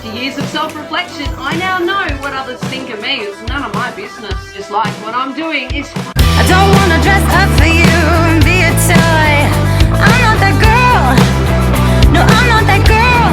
after years of self-reflection, I now know what others think of me is none of my business. Just like what I'm doing is I don't wanna dress up for you and be a toy. I'm not that girl. No, I'm not that girl.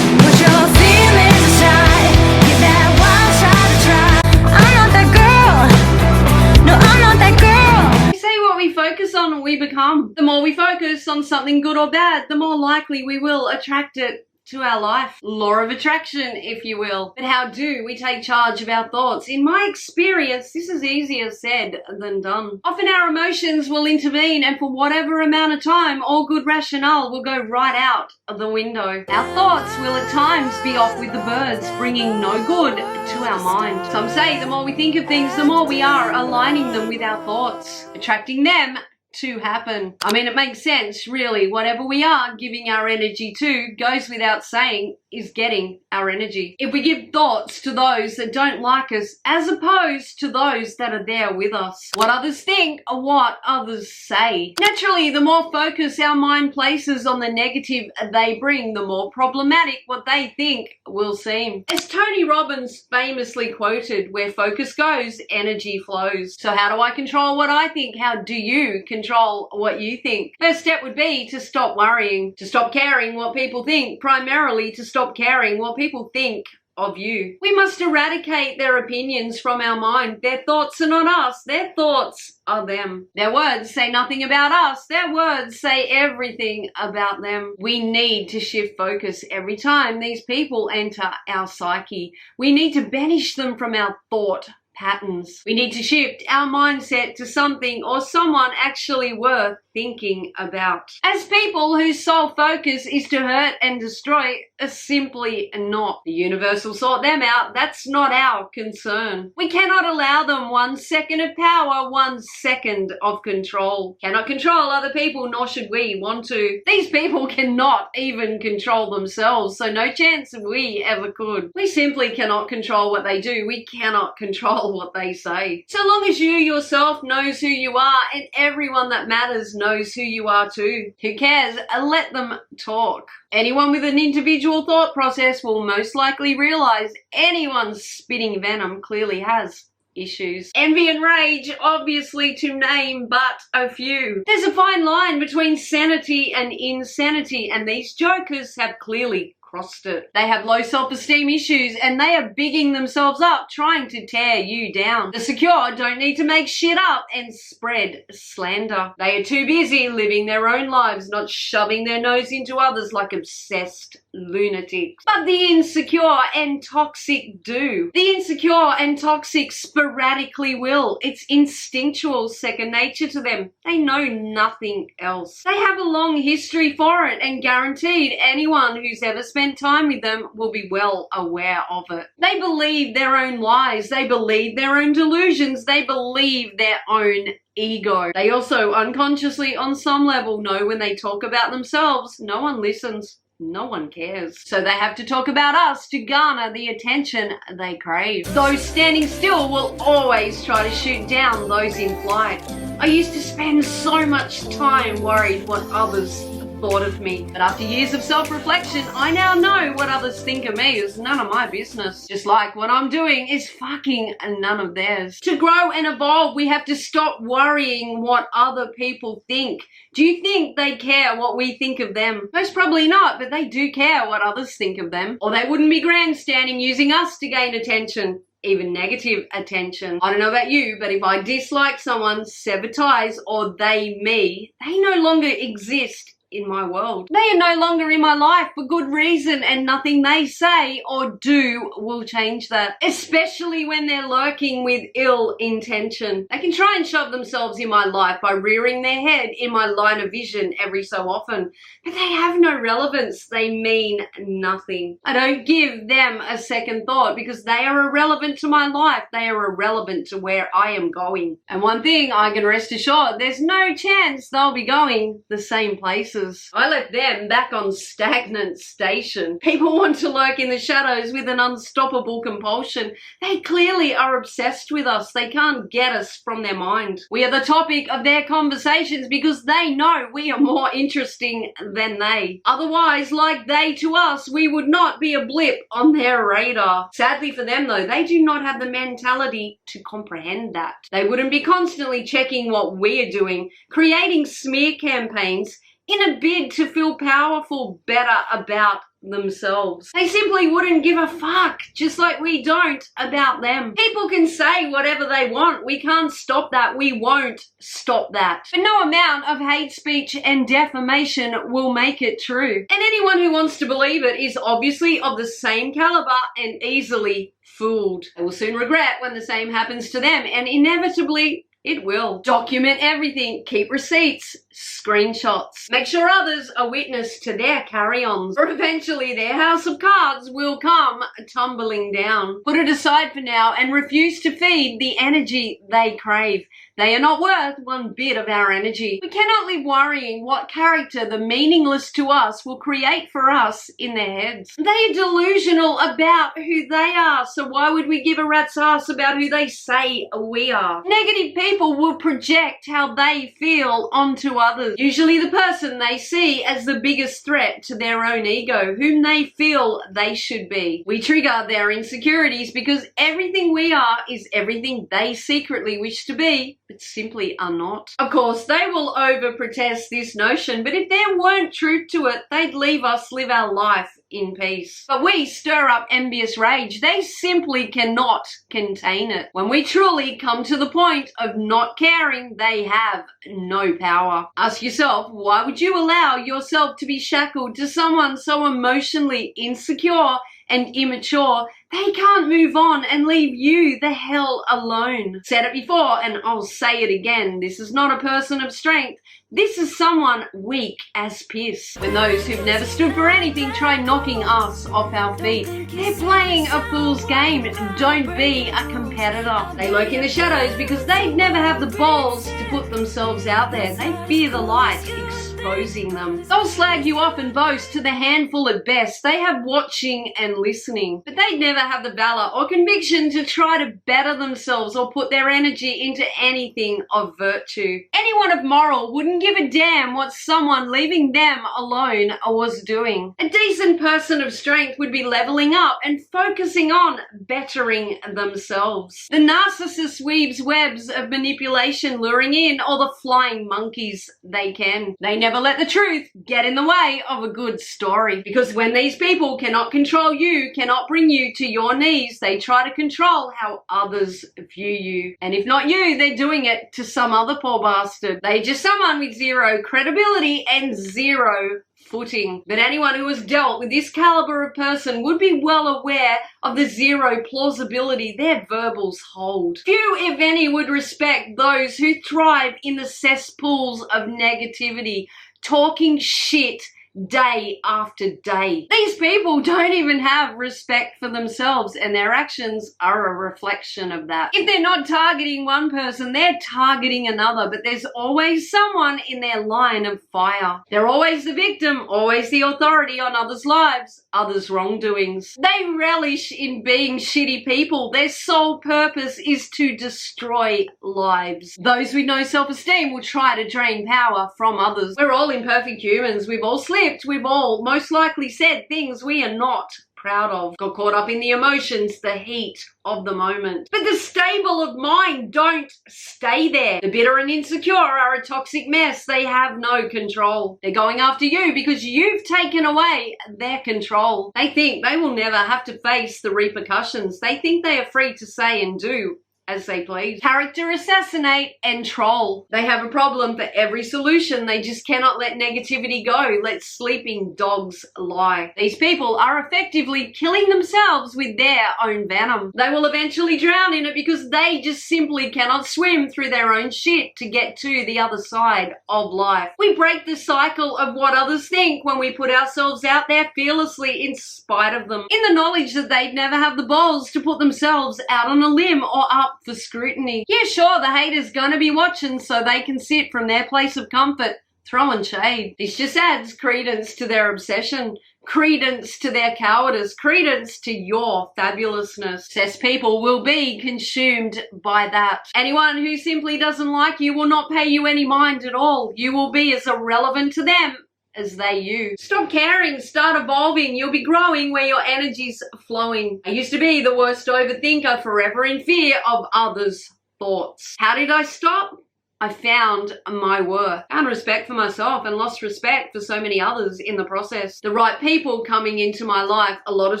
Put your feelings aside. Give that wild shot a try. I'm not that girl. No, I'm not that girl. They say what we focus on, we become. The more we focus on something good or bad, the more likely we will attract it to our life. Law of attraction, if you will. But how do we take charge of our thoughts? In my experience, this is easier said than done. Often our emotions will intervene, and for whatever amount of time, all good rationale will go right out of the window. Our thoughts will at times be off with the birds, bringing no good to our mind. Some say the more we think of things, the more we are aligning them with our thoughts, attracting them to happen. I mean, it makes sense, really. Whatever we are giving our energy to, goes without saying, is getting our energy. If we give thoughts to those that don't like us, as opposed to those that are there with us, what others think or what others say. Naturally, the more focus our mind places on the negative they bring, the more problematic what they think will seem. As Tony Robbins famously quoted, where focus goes, energy flows. So how do I control what I think? How do you control what you think? First step would be to stop worrying, to stop caring what people think, primarily to stop caring what people think of you. We must eradicate their opinions from our mind. Their thoughts are not us. Their thoughts are them. Their words say nothing about us. Their words say everything about them. We need to shift focus every time these people enter our psyche. We need to banish them from our thought patterns. We need to shift our mindset to something or someone actually worth thinking about. As people whose sole focus is to hurt and destroy, are simply not. The universe will sort them out. That's not our concern. We cannot allow them 1 second of power, 1 second of control. Cannot control other people, nor should we want to. These people cannot even control themselves, so no chance we ever could. We simply cannot control what they do. We cannot control what they say. So long as you yourself knows who you are, and everyone that matters knows who you are too. Who cares? Let them talk. Anyone with an individual thought process will most likely realize anyone spitting venom clearly has issues. Envy and rage, obviously, to name but a few. There's a fine line between sanity and insanity, and these jokers have clearly crossed it. They have low self-esteem issues, and they are bigging themselves up, trying to tear you down. The secure don't need to make shit up and spread slander. They are too busy living their own lives, not shoving their nose into others like obsessed lunatics. But the insecure and toxic do. The insecure and toxic sporadically will. It's instinctual, second nature to them. They know nothing else. They have a long history for it, and guaranteed anyone who's ever spent time with them will be well aware of it. They believe their own lies. They believe their own delusions. They believe their own ego. They also unconsciously, on some level, know when they talk about themselves, no one listens. No one cares. So they have to talk about us to garner the attention they crave. Those standing still will always try to shoot down those in flight. I used to spend so much time worried what others thought of me. But after years of self-reflection, I now know what others think of me is none of my business. Just like what I'm doing is fucking none of theirs. To grow and evolve, we have to stop worrying what other people think. Do you think they care what we think of them? Most probably not, but they do care what others think of them. Or they wouldn't be grandstanding using us to gain attention. Even negative attention. I don't know about you, but if I dislike someone, sever ties, or they me, they no longer exist in my world. They are no longer in my life for good reason, and nothing they say or do will change that, especially when they're lurking with ill intention. They can try and shove themselves in my life by rearing their head in my line of vision every so often, but they have no relevance. They mean nothing. I don't give them a second thought because they are irrelevant to my life. They are irrelevant to where I am going. And one thing I can rest assured, there's no chance they'll be going the same places. places. I left them back on stagnant station. People want to lurk in the shadows with an unstoppable compulsion. They clearly are obsessed with us. They can't get us from their mind. We are the topic of their conversations because they know we are more interesting than they. Otherwise, like they to us, we would not be a blip on their radar. Sadly for them though, they do not have the mentality to comprehend that. They wouldn't be constantly checking what we're doing, creating smear campaigns in a bid to feel powerful, better about themselves. They simply wouldn't give a fuck, just like we don't about them. People can say whatever they want. We can't stop that. We won't stop that. But no amount of hate speech and defamation will make it true. And anyone who wants to believe it is obviously of the same caliber and easily fooled. They will soon regret when the same happens to them, and inevitably it will. Document everything. Keep receipts, screenshots. Make sure others are witness to their carry-ons, or eventually their house of cards will come tumbling down. Put it aside for now and refuse to feed the energy they crave. They are not worth one bit of our energy. We cannot live worrying what character the meaningless to us will create for us in their heads. They are delusional about who they are, so why would we give a rat's ass about who they say we are? Negative people will project how they feel onto others, usually the person they see as the biggest threat to their own ego, whom they feel they should be. We trigger their insecurities because everything we are is everything they secretly wish to be, but simply are not. Of course, they will over-protest this notion, but if there weren't truth to it, they'd leave us live our life in peace. But we stir up envious rage. They simply cannot contain it. When we truly come to the point of not caring, they have no power. Ask yourself, why would you allow yourself to be shackled to someone so emotionally insecure and immature? They can't move on and leave you the hell alone. Said it before and I'll say it again. This is not a person of strength. This is someone weak as piss. When those who've never stood for anything try knocking us off our feet, they're playing a fool's game. Don't be a competitor. They lurk in the shadows because they'd never have the balls to put themselves out there. They fear the light exposing them. They'll slag you off and boast to the handful at best. They have watching and listening, but they'd never have the valor or conviction to try to better themselves or put their energy into anything of virtue. Anyone of moral wouldn't give a damn what someone leaving them alone was doing. A decent person of strength would be leveling up and focusing on bettering themselves. The narcissist weaves webs of manipulation, luring in all the flying monkeys they can. They never let the truth get in the way of a good story, because when these people cannot control you, cannot bring you to your knees, they try to control how others view you. And if not you, they're doing it to some other poor bastard. They're just someone with zero credibility and zero footing. But anyone who has dealt with this caliber of person would be well aware of the zero plausibility their verbals hold. Few, if any, would respect those who thrive in the cesspools of negativity, talking shit day after day. These people don't even have respect for themselves, and their actions are a reflection of that. If they're not targeting one person, they're targeting another, but there's always someone in their line of fire. They're always the victim, always the authority on others' lives, others' wrongdoings. They relish in being shitty people. Their sole purpose is to destroy lives. Those with no self-esteem will try to drain power from others. We're all imperfect humans. We've all slipped. We've all most likely said things we are not proud of. Got caught up in the emotions, the heat of the moment. But the stable of mind don't stay there. The bitter and insecure are a toxic mess. They have no control. They're going after you because you've taken away their control. They think they will never have to face the repercussions. They think they are free to say and do as they please. Character assassinate and troll. They have a problem for every solution. They just cannot let negativity go. Let sleeping dogs lie. These people are effectively killing themselves with their own venom. They will eventually drown in it because they just simply cannot swim through their own shit to get to the other side of life. We break the cycle of what others think when we put ourselves out there fearlessly in spite of them, in the knowledge that they'd never have the balls to put themselves out on a limb or up for scrutiny. Yeah, sure, the hater's gonna be watching so they can sit from their place of comfort throwing shade. This just adds credence to their obsession, credence to their cowardice, credence to your fabulousness. Obsessed people will be consumed by that. Anyone who simply doesn't like you will not pay you any mind at all. You will be as irrelevant to them as they you. Stop caring, start evolving. You'll be growing where your energy's flowing. I used to be the worst overthinker, forever in fear of others' thoughts. How did I stop? I found my worth, found respect for myself, and lost respect for so many others in the process. The right people coming into my life, a lot of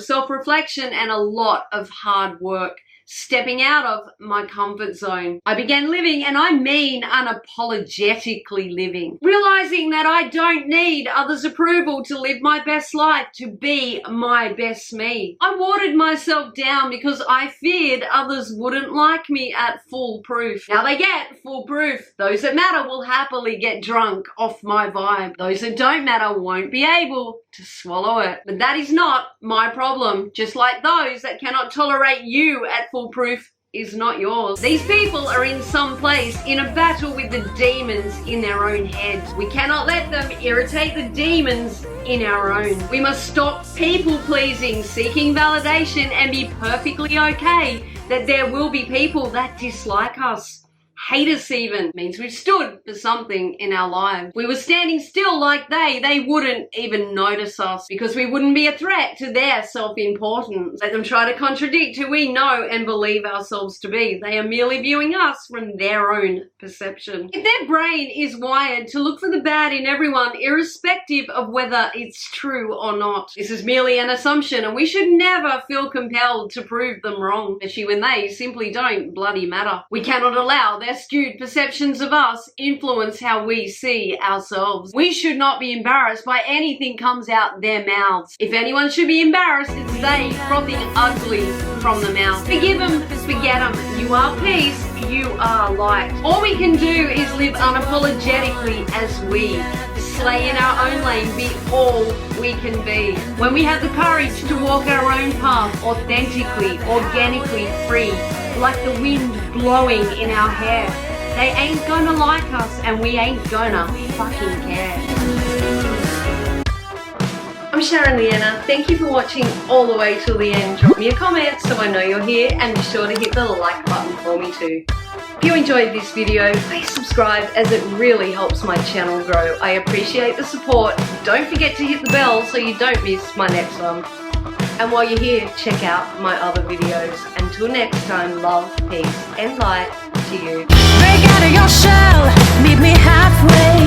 self-reflection and a lot of hard work. Stepping out of my comfort zone. I began living, and I mean unapologetically living. Realizing that I don't need others' approval to live my best life, to be my best me. I watered myself down because I feared others wouldn't like me at full proof. Now they get full proof. Those that matter will happily get drunk off my vibe. Those that don't matter won't be able to swallow it. But that is not my problem. Just like those that cannot tolerate you at full proof is not yours. These people are in some place in a battle with the demons in their own heads. We cannot let them irritate the demons in our own. We must stop people pleasing, seeking validation, and be perfectly okay that there will be people that dislike us. Hate us even means we've stood for something in our lives. We were standing still like they wouldn't even notice us because we wouldn't be a threat to their self-importance. Let them try to contradict who we know and believe ourselves to be. They are merely viewing us from their own perception. If their brain is wired to look for the bad in everyone, irrespective of whether it's true or not, this is merely an assumption, and we should never feel compelled to prove them wrong, especially when they simply don't bloody matter. We cannot allow their skewed perceptions of us influence how we see ourselves. We should not be embarrassed by anything comes out their mouths. If anyone should be embarrassed, it's they frothing ugly from the mouth. Forgive them, forget them. You are peace, you are light. All we can do is live unapologetically as we. Slay in our own lane, be all we can be. When we have the courage to walk our own path authentically, organically free, like the wind blowing in our hair. They ain't gonna like us, and we ain't gonna fucking care. I'm Sharon Leanna. Thank you for watching all the way till the end. Drop me a comment so I know you're here, and be sure to hit the like button for me too. If you enjoyed this video, please subscribe as it really helps my channel grow. I appreciate the support. Don't forget to hit the bell so you don't miss my next one. And while you're here, check out my other videos. Until next time, love, peace, and light to you. Break out of your shell, meet me halfway.